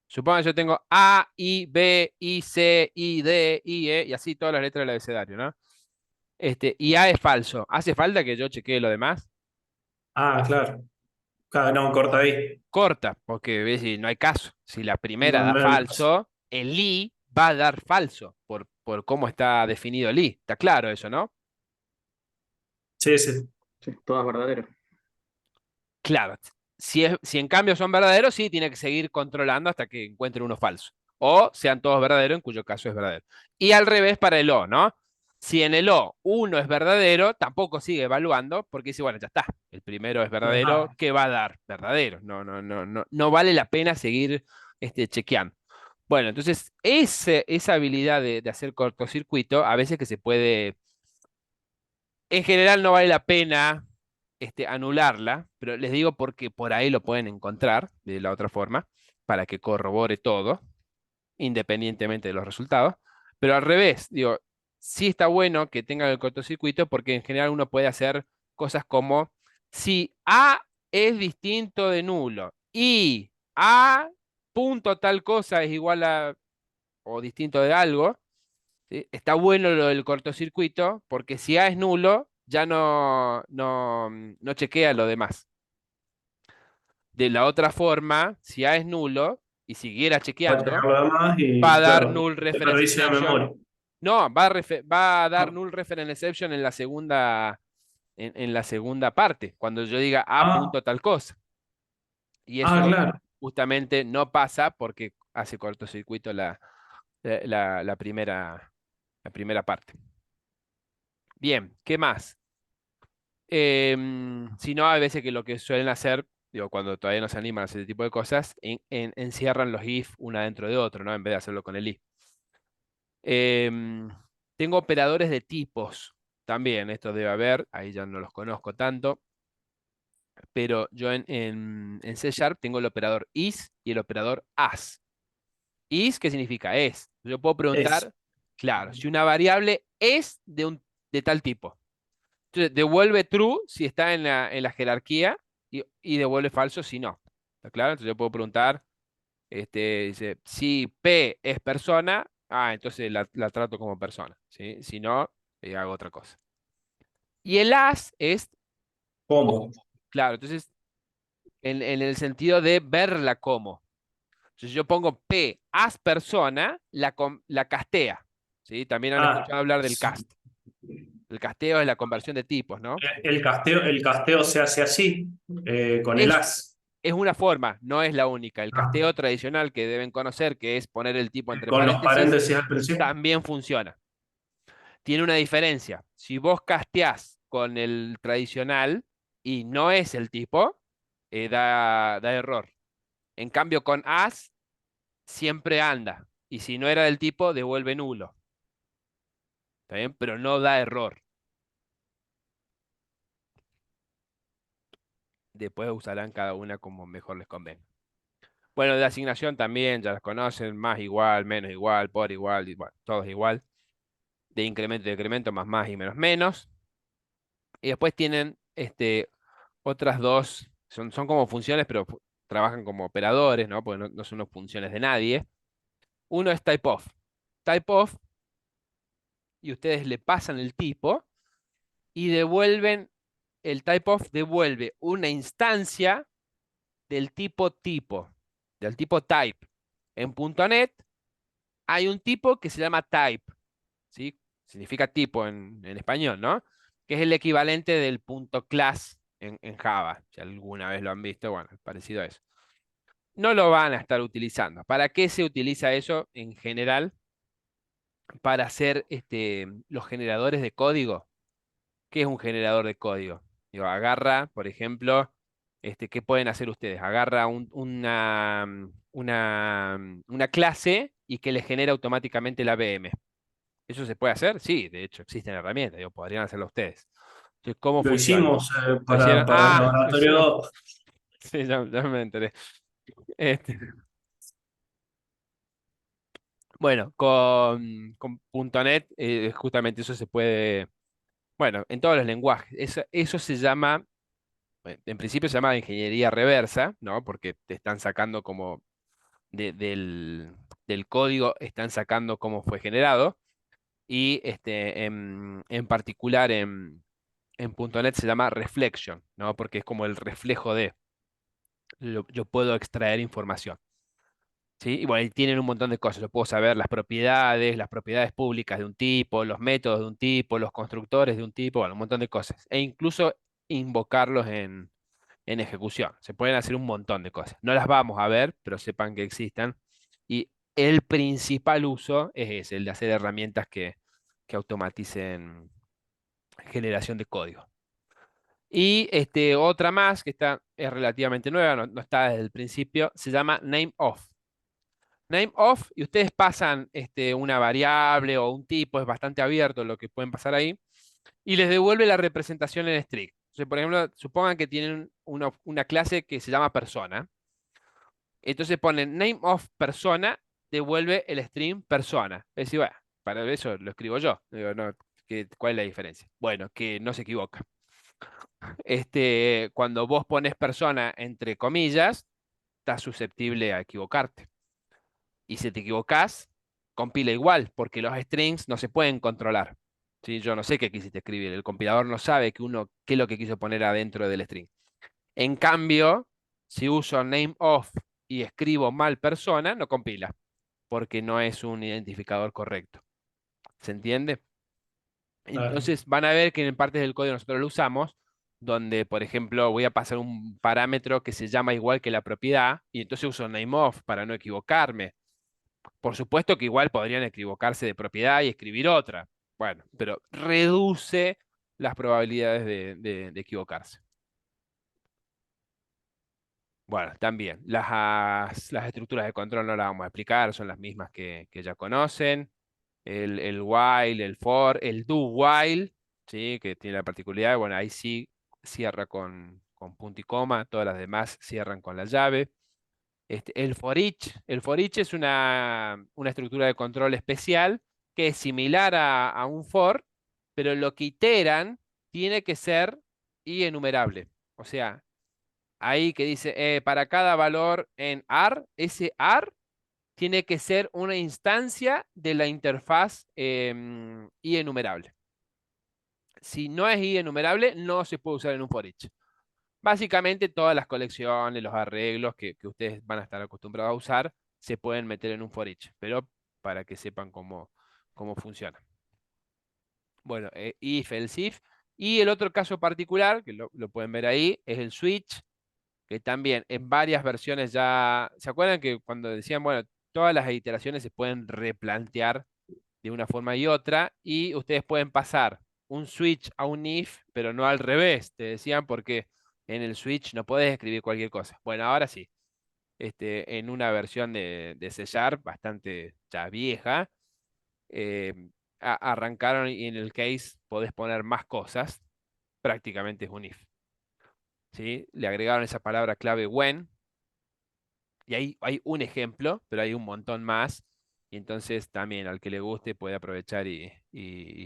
supongo que yo tengo A, I, B, I, C, I, D, I, E, y así todas las letras del abecedario, ¿no? Y A es falso. ¿Hace falta que yo chequee lo demás? Ah, claro. Claro, no, corta ahí. Corta, porque ves, si no hay caso. Si la primera No, da no hay más. falso, el i va a dar falso por cómo está definido el i. Está claro eso, ¿no? Sí, sí. Sí, todas verdaderas. Claro, si en cambio son verdaderos, sí, tiene que seguir controlando hasta que encuentre uno falso. O sean todos verdaderos, en cuyo caso es verdadero. Y al revés para el O, ¿no? Si en el O uno es verdadero, tampoco sigue evaluando, porque dice, bueno, ya está. El primero es verdadero, Ajá. ¿qué va a dar? Verdadero. No vale la pena seguir chequeando. Bueno, entonces, esa habilidad de hacer cortocircuito, a veces que se puede en general no vale la pena anularla, pero les digo porque por ahí lo pueden encontrar de la otra forma, para que corrobore todo, independientemente de los resultados. Pero al revés, digo, sí está bueno que tengan el cortocircuito porque en general uno puede hacer cosas como, si A es distinto de nulo y A punto tal cosa es igual a o distinto de algo, ¿sí? Está bueno lo del cortocircuito, porque si A es nulo, ya no chequea lo demás. De la otra forma, si A es nulo y siguiera Va a checar chequeando, lo demás va y, a dar claro, null te reference revisa la exception. memoria. No, va a dar Ah, null reference exception en la segunda, en la segunda parte, cuando yo diga A ah, punto tal cosa. Y ah, eso claro. justamente no pasa porque hace cortocircuito la primera parte. Bien, ¿qué más? Si no, hay veces que lo que suelen hacer, digo, cuando todavía no se animan a hacer ese tipo de cosas, encierran los if una dentro de otro, ¿no? En vez de hacerlo con el if. Em, Tengo operadores de tipos. también esto debe haber, ahí ya no los conozco tanto, pero yo en C Sharp tengo el operador is y el operador as. Is, ¿qué significa? Es. Yo puedo Es. preguntar, claro, si una variable es de tal tipo. Entonces, devuelve true si está en la jerarquía y devuelve falso si no. ¿Está claro? Entonces yo puedo preguntar, dice, si P es persona, entonces la trato como persona, ¿sí? Si no, hago otra cosa. Y el as es ¿Cómo? claro, entonces, en el sentido de verla como. Entonces yo pongo P as persona, la castea, ¿sí? También han Ah, escuchado hablar del cast. El casteo es la conversión de tipos, ¿no? el casteo se hace así, con el Es, as. es una forma, no es la única. El Ah, casteo tradicional que deben conocer, que es poner el tipo entre con los paréntesis, paréntesis al principio. también funciona. Tiene una diferencia. Si vos casteás con el tradicional y no es el tipo, da error. En cambio, con as siempre anda. Y si no era del tipo, devuelve nulo. ¿Está bien? Pero no da error. Después usarán cada una como mejor les convenga. Bueno, de asignación también, ya las conocen, más igual, menos igual, por igual, igual, todos igual. De incremento y decremento, más y menos. Y después tienen otras dos, son como funciones, pero trabajan como operadores, ¿no? Porque no son funciones de nadie. Uno es typeof. Typeof, y ustedes le pasan el tipo y el typeof devuelve una instancia del tipo, del tipo type. En .NET hay un tipo que se llama type, ¿sí? Significa tipo en español, ¿no? Que es el equivalente del punto class en Java. Si alguna vez lo han visto, bueno, es parecido a eso. No lo van a estar utilizando. ¿Para qué se utiliza eso en general? Para hacer los generadores de código. ¿Qué es un generador de código? Digo, agarra, por ejemplo, ¿qué pueden hacer ustedes? Agarra una clase y que le genera automáticamente la VM. ¿Eso se puede hacer? Sí, de hecho existen herramientas, digo, podrían hacerlo ustedes. Entonces, ¿cómo Lo funciona? hicimos ¿Lo para, hicieron? para el Lo laboratorio hicieron. 2. Sí, ya me enteré. Este, bueno, con .NET, justamente eso se puede, bueno, en todos los lenguajes. Eso se llama, en principio se llama ingeniería reversa, ¿no? Porque te están sacando como del código, están sacando cómo fue generado. Y en particular en .NET se llama reflection, ¿no? Porque es como el reflejo de, yo puedo extraer información, ¿sí? Y bueno, y tienen un montón de cosas, yo puedo saber las propiedades públicas de un tipo, los métodos de un tipo, los constructores de un tipo, bueno, un montón de cosas. E incluso invocarlos en ejecución. Se pueden hacer un montón de cosas. No las vamos a ver, pero sepan que existan. Y el principal uso es ese, el de hacer herramientas que automaticen generación de código. Y otra más que es relativamente nueva, no está desde el principio, se llama nameOf. NameOf, y ustedes pasan una variable o un tipo, es bastante abierto lo que pueden pasar ahí, y les devuelve la representación en string. Entonces, por ejemplo, supongan que tienen una clase que se llama persona. Entonces ponen nameOf persona, devuelve el string persona. Es decir, bueno, para eso lo escribo yo. Digo, no, ¿cuál es la diferencia? Bueno, que no se equivoca. Cuando vos pones persona entre comillas, estás susceptible a equivocarte. Y si te equivocás, compila igual, porque los strings no se pueden controlar. ¿Sí? Yo no sé qué quisiste escribir, el compilador no sabe qué es lo que quiso poner adentro del string. En cambio, si uso nameOf y escribo mal persona, no compila, porque no es un identificador correcto. ¿Se entiende? Claro. Entonces van a ver que en partes del código nosotros lo usamos, donde, por ejemplo, voy a pasar un parámetro que se llama igual que la propiedad, y entonces uso nameOf para no equivocarme. Por supuesto que igual podrían equivocarse de propiedad y escribir otra. Bueno, pero reduce las probabilidades de equivocarse. Bueno, también, las estructuras de control no las vamos a explicar, son las mismas que ya conocen. El while, el for, el do while. ¿sí? Que tiene la particularidad, bueno, ahí sí cierra con punto y coma, todas las demás cierran con la llave. El for each es una estructura de control especial que es similar a un for, pero lo que iteran tiene que ser y enumerable. O sea, ahí que dice, para cada valor en AR, ese AR tiene que ser una instancia de la interfaz y enumerable. Si no es i enumerable, no se puede usar en un for each. Básicamente todas las colecciones, los arreglos que ustedes van a estar acostumbrados a usar, se pueden meter en un for each, pero para que sepan cómo funciona. Bueno, if, else if. Y el otro caso particular, que lo pueden ver ahí, es el switch, que también en varias versiones ya... ¿Se acuerdan que cuando decían, bueno, todas las iteraciones se pueden replantear de una forma y otra, y ustedes pueden pasar un switch a un if, pero no al revés, te decían, porque en el switch no puedes escribir cualquier cosa. Bueno, ahora sí, en una versión de C Sharp bastante ya vieja, eh, arrancaron y en el case podés poner más cosas, prácticamente es un if. ¿Sí? Le agregaron esa palabra clave when, y ahí hay un ejemplo, pero hay un montón más. Y entonces también al que le guste puede aprovechar y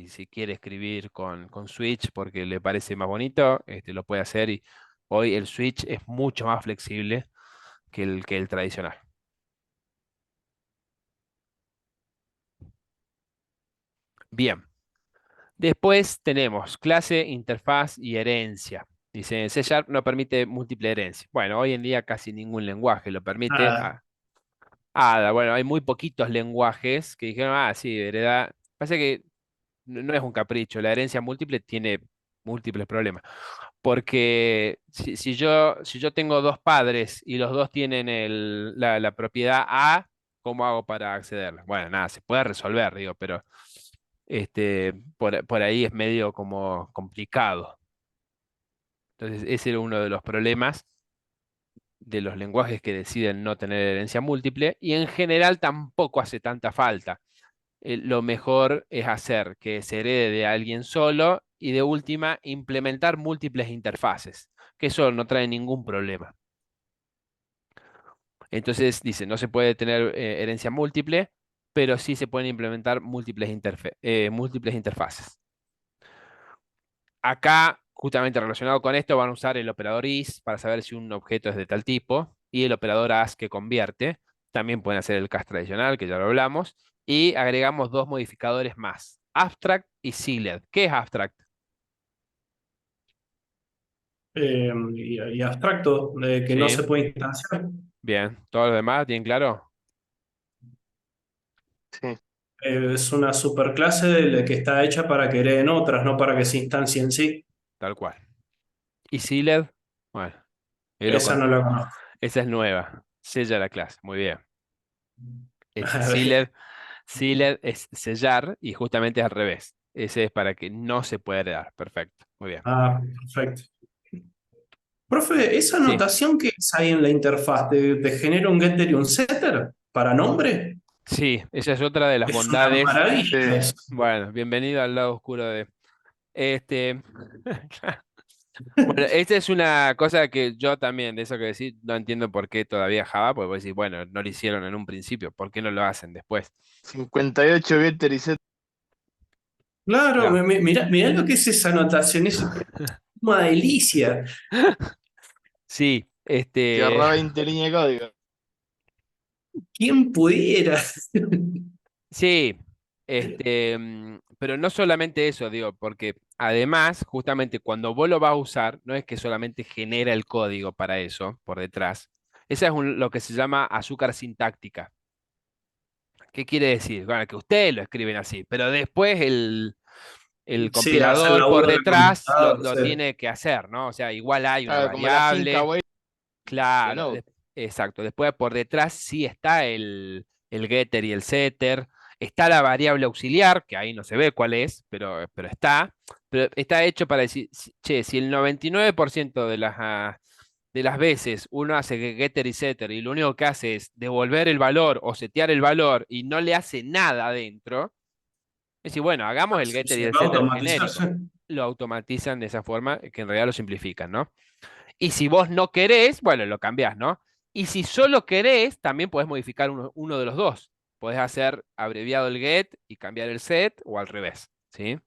si quiere escribir con Switch porque le parece más bonito, lo puede hacer. Y hoy el Switch es mucho más flexible que el tradicional. Bien. Después tenemos clase, interfaz y herencia. Dice, C Sharp no permite múltiple herencia. Bueno, hoy en día casi ningún lenguaje lo permite. Nada. Bueno, hay muy poquitos lenguajes que dijeron, sí, heredad. Pasa que no es un capricho, la herencia múltiple tiene múltiples problemas. Porque si yo tengo dos padres y los dos tienen la propiedad A, ¿cómo hago para accederla? Bueno, nada, se puede resolver, digo, pero por ahí es medio como complicado. Entonces, ese era uno de los problemas de los lenguajes que deciden no tener herencia múltiple y en general tampoco hace tanta falta. Lo mejor es hacer que se herede de alguien solo y de última implementar múltiples interfaces, que eso no trae ningún problema. Entonces dice, no se puede tener herencia múltiple, pero sí se pueden implementar múltiples interfaces. Acá, justamente relacionado con esto, van a usar el operador is para saber si un objeto es de tal tipo y el operador as que convierte. También pueden hacer el cast tradicional, que ya lo hablamos. Y agregamos dos modificadores más, abstract y sealed. ¿Qué es abstract? Y abstracto, de que no Sí, se puede instanciar. bien. ¿Todo lo demás tienen claro? Sí. Es una superclase de la que está hecha para que hereden otras, no para que se instancie en sí. Tal cual. ¿Y sealed? Bueno, Esa no la conozco. esa es nueva. Sella la clase. Muy bien. Sealed es sellar y justamente es al revés. Ese es para que no se pueda heredar. Perfecto. Muy bien. Ah, perfecto. Profe, ¿esa Sí, notación que es ahí en la interfaz te genera un getter y un setter para nombre? sí, esa es otra de las Es una bondades. maravilla Sí. eso. Bueno, bienvenido al lado oscuro de este. Bueno, esta es una cosa que yo también, de eso que decís, no entiendo por qué todavía Java, porque vos decís, bueno, no lo hicieron en un principio, ¿por qué no lo hacen después? 58 getter y set. Claro, Claro. mirá lo que es esa notación, es una delicia. Sí, Te ahorra 20 líneas de código. ¿Quién pudiera? sí, pero no solamente eso, digo, porque además, justamente cuando vos lo vas a usar, no es que solamente genera el código para eso por detrás. Esa es lo que se llama azúcar sintáctica. ¿Qué quiere decir? Bueno, que ustedes lo escriben así, pero después el Sí, hace el compilador por laburo del detrás lo, computador, lo sí. tiene que hacer, ¿no? O sea, igual hay una Claro, como la finca variable, wait de claro, Node. exacto. Después por detrás sí está el getter y el setter. Está la variable auxiliar, que ahí no se ve cuál es, pero está. Pero está hecho para decir, che, si el 99% de las veces uno hace getter y setter y lo único que hace es devolver el valor o setear el valor y no le hace nada adentro, es decir, bueno, hagamos el getter y Se el va a setter automatizar, sí. genérico. lo automatizan de esa forma, que en realidad lo simplifican, ¿no? Y si vos no querés, bueno, lo cambiás, ¿no? Y si solo querés, también podés modificar uno de los dos. Podés hacer abreviado el get y cambiar el set o al revés, ¿sí?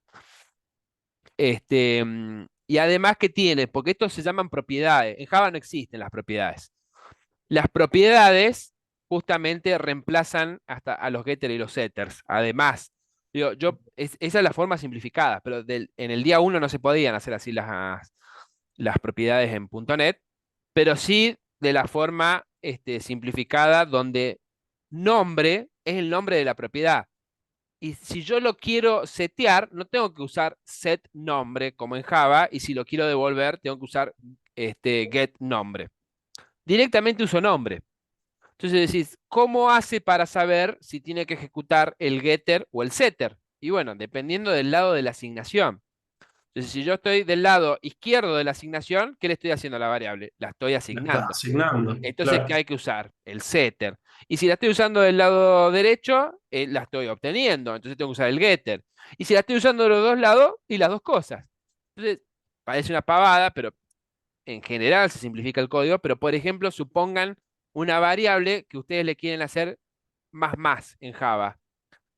Y además, ¿qué tiene? Porque estos se llaman propiedades. En Java no existen las propiedades. Las propiedades justamente reemplazan hasta a los getters y los setters. Además, digo, esa es la forma simplificada, pero en el día uno no se podían hacer así las propiedades en .NET, pero sí de la forma simplificada donde nombre es el nombre de la propiedad. Y si yo lo quiero setear, no tengo que usar set nombre como en Java, y si lo quiero devolver, tengo que usar get nombre. Directamente uso nombre. Entonces decís, ¿cómo hace para saber si tiene que ejecutar el getter o el setter? Y bueno, dependiendo del lado de la asignación. Entonces, si yo estoy del lado izquierdo de la asignación, ¿qué le estoy haciendo a la variable? La estoy La estás asignando. asignando, Entonces, ¿qué claro. hay que usar? El setter. Y si la estoy usando del lado derecho, la estoy obteniendo. Entonces tengo que usar el getter. Y si la estoy usando de los dos lados, y las dos cosas. Entonces, parece una pavada, pero en general se simplifica el código. Pero, por ejemplo, supongan una variable que ustedes le quieren hacer más en Java.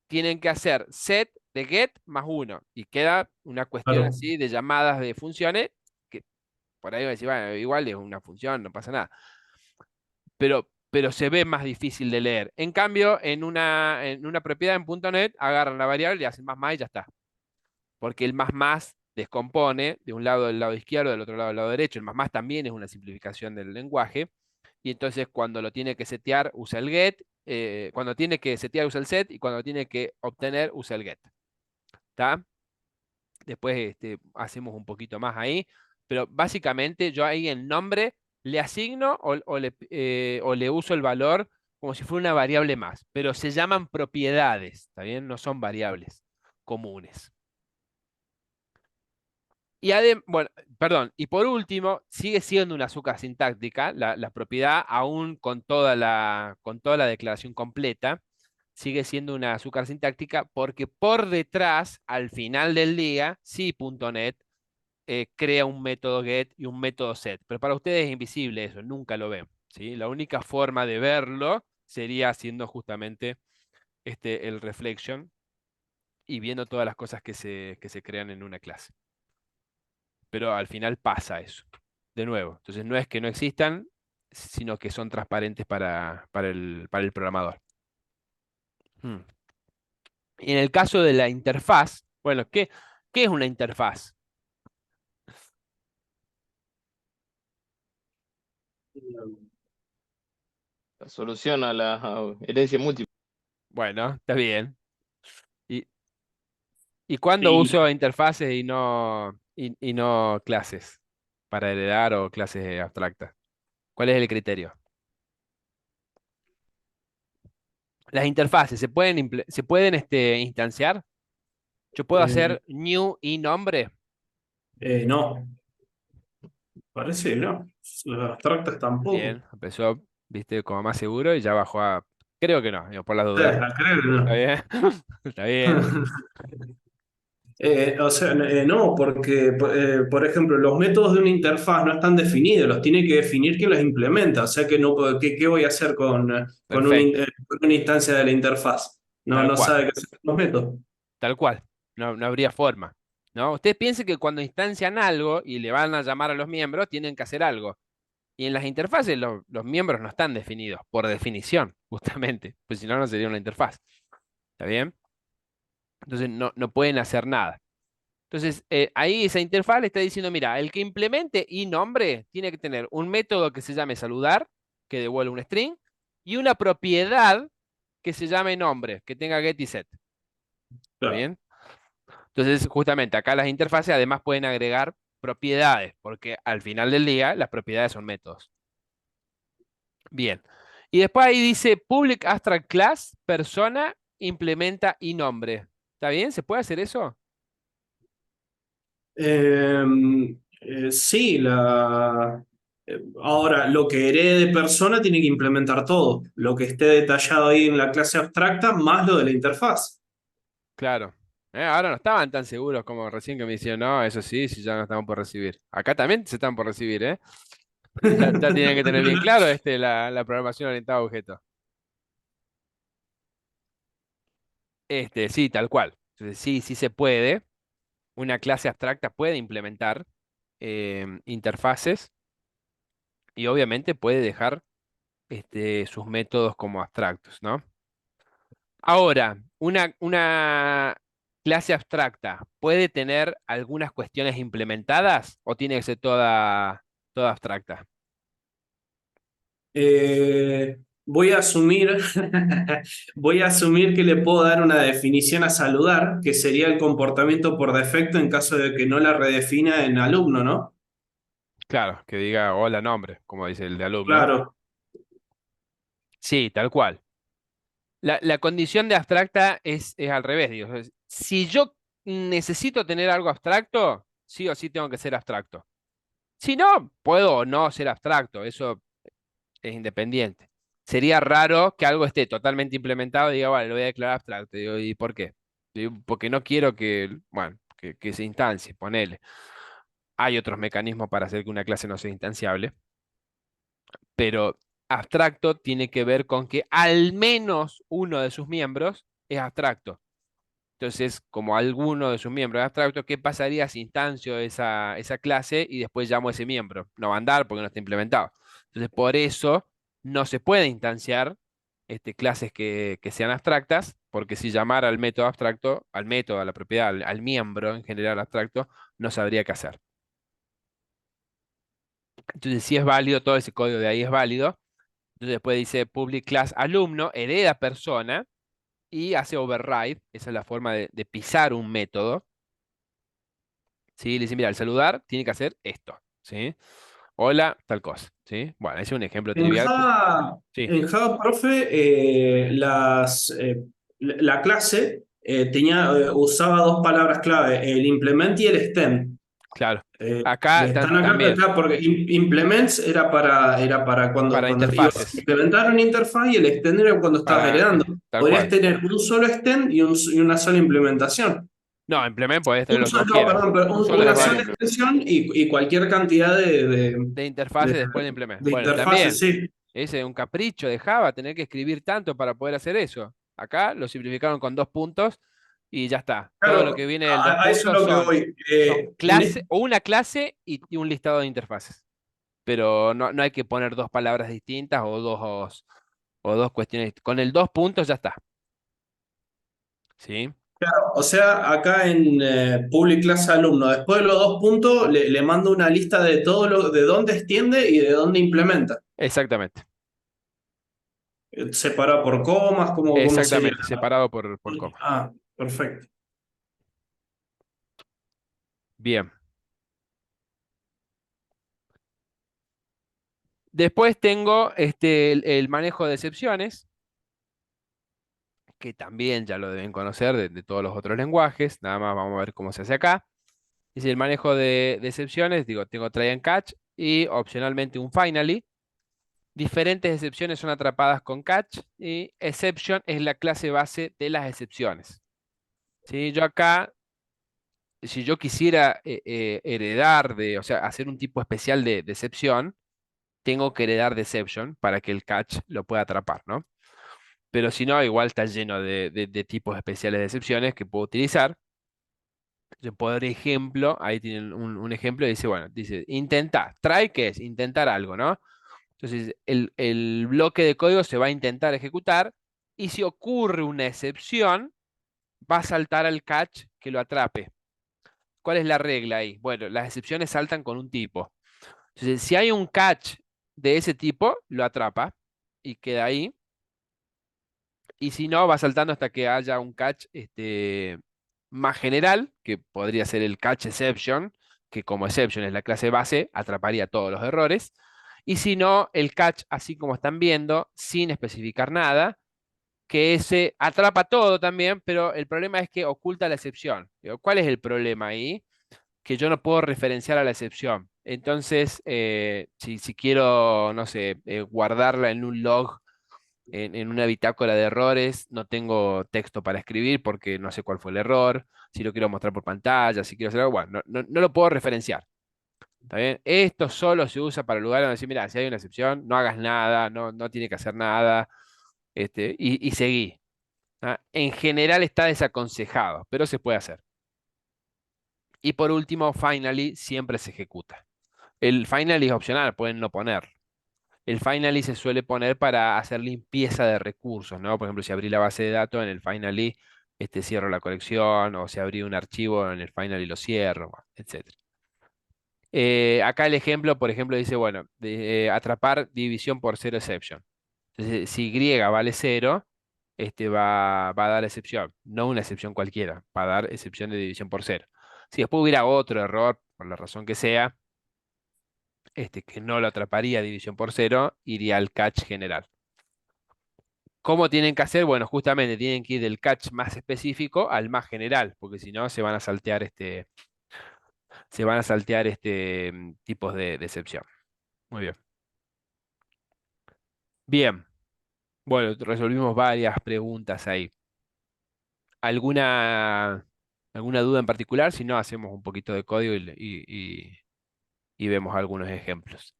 Tienen que hacer set de get más 1. Y queda una cuestión Claro. así de llamadas de funciones, que por ahí va a decir, bueno, igual es una función, no pasa nada. Pero se ve más difícil de leer. En cambio, en una propiedad en .NET, agarran la variable y hacen más y ya está. Porque el más descompone de un lado del lado izquierdo, del otro lado del lado derecho. El más también es una simplificación del lenguaje. Y entonces cuando lo tiene que setear, usa el get. Cuando tiene que setear, usa el set. Y cuando tiene que obtener, usa el get. ¿Está? Después hacemos un poquito más ahí. Pero básicamente yo ahí en nombre le asigno o le uso el valor como si fuera una variable más. Pero se llaman propiedades, ¿está bien? No son variables comunes. Y bueno, perdón, y por último, sigue siendo una azúcar sintáctica, la propiedad, aún con toda la declaración completa, sigue siendo una azúcar sintáctica porque por detrás, al final del día, sí, .NET crea un método get y un método set. Pero para ustedes es invisible eso, nunca lo ven, ¿sí? La única forma de verlo sería haciendo justamente el reflection y viendo todas las cosas que se crean en una clase. Pero al final pasa eso, de nuevo. Entonces no es que no existan, sino que son transparentes para el programador. Y en el caso de la interfaz, bueno, ¿qué es una interfaz? La solución a la herencia múltiple. Bueno, está bien. ¿Y, y cuándo Sí. uso interfaces y no clases para heredar o clases abstractas? ¿Cuál es el criterio? Las interfaces se pueden instanciar. Yo puedo Eh, hacer new y nombre. no, parece que no. Los abstractos tampoco. Bien, empezó, viste, como más seguro y ya bajó a. Creo que no, digo, por las dudas. Creo que ¿Está no. bien? Está bien. O sea, no, porque, por ejemplo, los métodos de una interfaz no están definidos, los tiene que definir quien los implementa. O sea que no, ¿qué voy a hacer Perfecto. con una instancia de la interfaz? No, Tal no cual. sabe qué hacer con los métodos. Tal cual. No habría forma. ¿No? Ustedes piensen que cuando instancian algo y le van a llamar a los miembros, tienen que hacer algo. Y en las interfaces los miembros no están definidos, por definición, justamente. Pues si no, no sería una interfaz. ¿Está bien? Entonces no pueden hacer nada. Entonces, ahí esa interfaz le está diciendo, mira, el que implemente y nombre tiene que tener un método que se llame saludar, que devuelve un string, y una propiedad que se llame nombre, que tenga get y set. ¿Está Claro. bien? Entonces, justamente acá las interfaces además pueden agregar propiedades, porque al final del día las propiedades son métodos. Bien. Y después ahí dice public abstract class, persona, implementa y nombre. ¿Está bien? ¿Se puede hacer eso? Eh, sí, ahora lo que herede de persona tiene que implementar todo. Lo que esté detallado ahí en la clase abstracta, más lo de la interfaz. Claro. Ahora no estaban tan seguros como recién que me dijeron, no, eso sí, sí, ya no estamos por recibir. Acá también se están por recibir, ¿eh? Ya tienen que tener bien claro la programación orientada a objetos. Sí, tal cual. Entonces, sí, sí se puede. Una clase abstracta puede implementar interfaces y obviamente puede dejar sus métodos como abstractos, ¿no? Ahora, una clase abstracta puede tener algunas cuestiones implementadas o tiene que ser toda abstracta. Voy a asumir, voy a asumir que le puedo dar una definición a saludar, que sería el comportamiento por defecto en caso de que no la redefina en alumno, ¿no? Claro, que diga hola nombre, como dice el de alumno. Claro. Sí, tal cual. La condición de abstracta es al revés, digo. O sea, si yo necesito tener algo abstracto, sí o sí tengo que ser abstracto. Si no, puedo o no ser abstracto, eso es independiente. Sería raro que algo esté totalmente implementado y diga, vale, lo voy a declarar abstracto. Digo, ¿y por qué? Digo, porque no quiero que, bueno, que se instancie, ponele. Hay otros mecanismos para hacer que una clase no sea instanciable, pero abstracto tiene que ver con que al menos uno de sus miembros es abstracto. Entonces, como alguno de sus miembros es abstracto, ¿qué pasaría si instancio esa clase y después llamo a ese miembro? No va a andar porque no está implementado. Entonces, por eso no se puede instanciar clases que sean abstractas, porque si llamara al método abstracto, al método, a la propiedad, al miembro en general abstracto, no sabría qué hacer. Entonces, si es válido, todo ese código de ahí es válido. Entonces, después dice public class alumno, hereda persona y hace override. Esa es la forma de pisar un método. ¿Sí? Le dice, mira, al saludar tiene que hacer esto, ¿sí? Hola, tal cosa, ¿sí? Bueno, ese es un ejemplo En trivial. Java, Sí, en Java, profe, la clase usaba dos palabras clave, el implement y el extend. claro. Acá Están acá, también, acá porque implements era para cuando, para cuando ibas a interfaces, implementar una interfaz y el extend era cuando estabas heredando. tal Podrías cual. tener un solo extend y una sola implementación. No, implement podés tener Un lo que vos solo, quieras. perdón, pero Un solo una extend sola extensión y cualquier cantidad de de, interfaces después de implement. de Bueno, interfaces, también, sí. ese es un capricho de Java, tener que escribir tanto para poder hacer eso. Acá lo simplificaron con 2 puntos y ya está. Todo lo Claro, que viene del dos a eso es puntos lo que son, voy. son clase, o una clase y un listado de interfaces. Pero no, no hay que poner dos palabras distintas o dos cuestiones. Con el 2 puntos ya está. ¿Sí? O sea, acá en Public Class Alumno, después de los dos puntos, le mando una lista de todo de dónde extiende y de dónde implementa. Exactamente. Separado por comas, ¿cómo sería? Exactamente. Separado por coma. Ah, perfecto. Bien. Después tengo el manejo de excepciones, que también ya lo deben conocer de todos los otros lenguajes. Nada más vamos a ver cómo se hace acá. Es el manejo de excepciones. Digo, tengo try and catch y opcionalmente un finally. Diferentes excepciones son atrapadas con catch y exception es la clase base de las excepciones. ¿Sí? Yo acá, si yo quisiera heredar o sea, hacer un tipo especial de excepción, tengo que heredar de exception para que el catch lo pueda atrapar, ¿no? Pero si no, igual está lleno de tipos especiales de excepciones que puedo utilizar. Yo, por ejemplo, ahí tienen un ejemplo y dice, bueno, dice, intentar. Try, ¿qué es? Intentar algo, ¿no? Entonces, el bloque de código se va a intentar ejecutar y si ocurre una excepción, va a saltar al catch que lo atrape. ¿Cuál es la regla ahí? Bueno, las excepciones saltan con un tipo. Entonces, si hay un catch de ese tipo, lo atrapa y queda ahí. Y si no, va saltando hasta que haya un catch más general, que podría ser el catch exception, que como exception es la clase base, atraparía todos los errores. Y si no, el catch, así como están viendo, sin especificar nada, que ese atrapa todo también, pero el problema es que oculta la excepción. Digo, ¿cuál es el problema ahí? Que yo no puedo referenciar a la excepción. Entonces, si quiero, no sé, guardarla en un log en una bitácora de errores no tengo texto para escribir porque no sé cuál fue el error, si lo quiero mostrar por pantalla, si quiero hacer algo, bueno, no lo puedo referenciar. ¿Está bien? Esto solo se usa para lugares donde decir, mira, si hay una excepción, no hagas nada, no tiene que hacer nada, y seguí. ¿Ah? En general está desaconsejado, pero se puede hacer. Y por último, finally siempre se ejecuta. El finally es opcional, pueden no poner. El finally se suele poner para hacer limpieza de recursos, ¿no? Por ejemplo, si abrí la base de datos, en el finally cierro la colección, o si abrí un archivo, en el finally lo cierro, bueno, etc. Acá el ejemplo, por ejemplo, dice, bueno, atrapar división por cero exception. Entonces, si Y vale cero, va a dar excepción, no una excepción cualquiera, va a dar excepción de división por cero. Si después hubiera otro error, por la razón que sea, que no lo atraparía división por cero, iría al catch general. ¿Cómo tienen que hacer? Bueno, justamente tienen que ir del catch más específico al más general, porque si no se van a saltear tipos de excepción. Muy bien. Bien. Bueno, resolvimos varias preguntas ahí. ¿Alguna, alguna duda en particular? Si no, hacemos un poquito de código y vemos algunos ejemplos.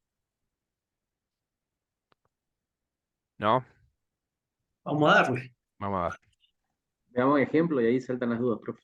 ¿No? Vamos a darle. Vamos a ver. Veamos ejemplo y ahí saltan las dudas, profe.